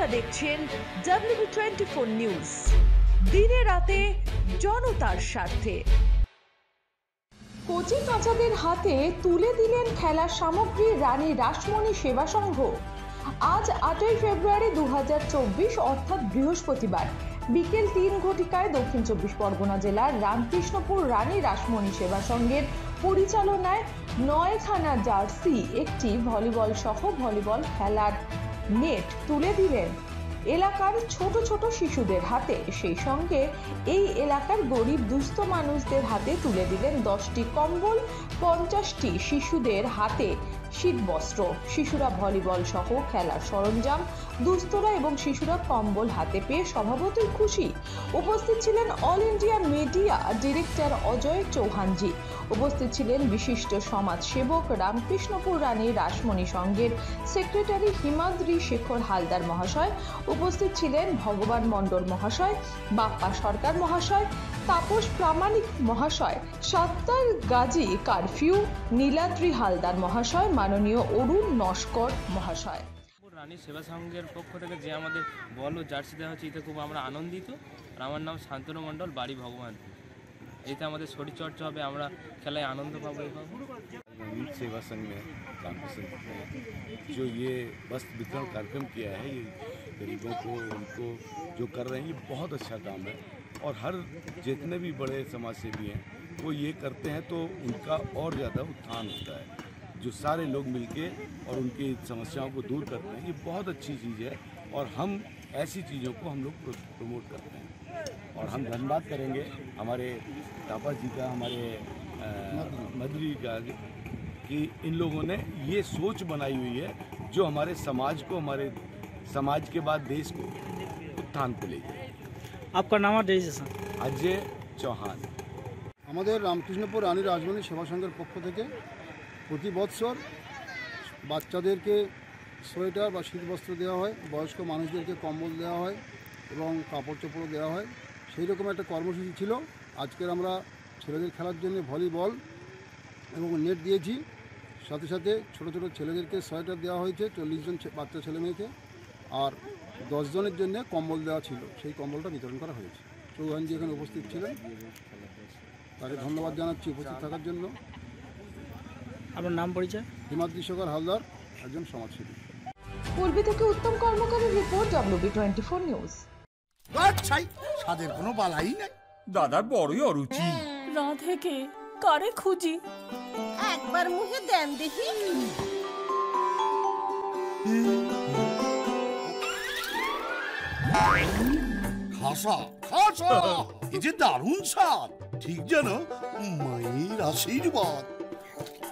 আপনারা দেখছেন WB24 news, দিনে রাতে জনতার স্বার্থে। কচি কাঁচাদের হাতে তুলে দিলেন খেলার সামগ্রী রানী রাসমণি সেবা সংঘ। আজ 8ই ফেব্রুয়ারি 2024 অর্থাৎ বৃহস্পতিবার বিকেল 3 ঘটিকায় দক্ষিণ চব্বিশ পরগনা জেলার রামকৃষ্ণপুর রানী রাসমণি সেবা সংঘের পরিচালনায় 9খানা জার্সি, একটি ভলিবল সহ ভলিবল খেলার নেট তুলে দিলেন এলাকার ছোট ছোট শিশুদের হাতে। সেই সঙ্গে এই এলাকার গরিব দুস্থ মানুষদের হাতে তুলে দিলেন 10টি কম্বল, 50টি শিশুদের হাতে শীতবস্ত্র। শিশুরা ভলিবল সহ খেলার সরঞ্জাম, দুস্থরা এবং শিশুরা কম্বল হাতে পেয়ে স্বভাবতই খুশি। উপস্থিত ছিলেন all India media director Ajay Chauhanji, উপস্থিত ছিলেন বিশিষ্ট সমাজসেবক রামকৃষ্ণপুর রানী রাসমণি সংঘের সেক্রেটারি হিমাদ্রি শেখর হালদার মহাশয়, উপস্থিত ছিলেন ভগবান মণ্ডল মহাশয়, বাপ্পা সরকার মহাশয়, তাপস প্রামাণিক মহাশয়, সাত্তার গাজী কারফিউ, নীলাদ্রি হালদার মহাশয়, মাননীয় অরুণ নস্কর মহাশয়। রানী সেবা সংঘের পক্ষ থেকে যে আমাদের বল ও জার্সি দেওয়া হচ্ছে, এতে খুব আমরা আনন্দিত। আর আমার নাম শান্তনু মণ্ডল, বাড়ি ভগবান। এতে আমাদের শরীরচর্চা হবে, আমরা খেলায় আনন্দ পাবো। सेवा संघ में रामकृष्ण ने जो ये वस्त्र वितरण कार्यक्रम किया है, ये गरीबों को उनको जो कर रहे हैं, ये बहुत अच्छा काम है। और हर जितने भी बड़े समाज सेवी हैं वो ये करते हैं तो उनका और ज़्यादा उत्थान होता है। जो सारे लोग मिलके और उनकी समस्याओं को दूर करते हैं, ये बहुत अच्छी चीज़ है। और हम ऐसी चीज़ों को हम लोग प्रमोट करते हैं। और हम धन्यवाद करेंगे हमारे तापस जी का, हमारे मधुरी का, कि इन लोगों ने ये सोच बनाई हुई है जो हमारे समाज को, हमारे समाज के बाद देश को उत्थान पे ले जाए। आपका नाम और रजिस्ट्रेशन? अजय चौहान। আমাদের রামকৃষ্ণপুর রানী রাসমণি সেবা সংঘের পক্ষ থেকে প্রতি বৎসর বাচ্চাদেরকে সোয়েটার বা শীতবস্ত্র দেওয়া হয়, বয়স্ক মানুষদেরকে কম্বল দেওয়া হয় এবং কাপড় চোপড় দেওয়া হয়। সেই রকম একটা কর্মসূচি ছিল। আজকের আমরা ছেলেদের খেলার জন্য ভলিবল এবং নেট দিয়েছি। সাথে সাথে ছোট ছোট ছেলেদেরকে সোয়েটার দেওয়া হয়েছে 40 জন বাচ্চা ছেলে মেয়েকে, আর 10 জনের জন্য কম্বল দেওয়া ছিল, সেই কম্বলটা বিতরণ করা হয়েছে। চৌহানজি এখানে উপস্থিত ছিলেন, তাকে ধন্যবাদ জানাচ্ছি উপস্থিত থাকার জন্য। আপনার নাম পরিচয়? হিমাদ্রি শেখর হালদার, একজন সমাজসেবী। পূর্বী থেকে উত্তম কর্মকারের রিপোর্ট, WB24 নিউজ। আচ্ছাই, স্বাদের কোনো বালাই নাই। দাদার বড়ই অরুচি। রাধেকে কারে খুঁজি, একবার মুখে দেন দেখি। খাসা খাসা, এই যে দারুণ স্বাদ, ঠিক যেন মায়ের আশীর্বাদ।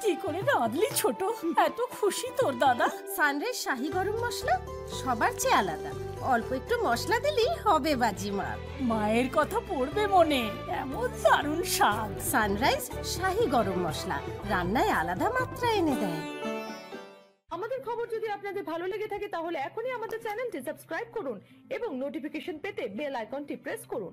কি করে রাঁধলি ছোট, এত খুশি তোর দাদা। সানরাইজ শাহী গরম মশলা সবার চেয়ে আলাদা, অল্প একটু মশলা দিলেই হবে বাজিমাত। মায়ের কথা পড়বে মনে, এমন দারুণ স্বাদ। সানরাইজ শাহী গরম মশলা রান্নায় আলাদা মাত্রা এনে দেয়। আমাদের খবর যদি আপনাদের ভালো লেগে থাকে তাহলে এখনই আমাদের চ্যানেলটি সাবস্ক্রাইব করুন এবং নোটিফিকেশন পেতে বেল আইকনটি প্রেস করুন।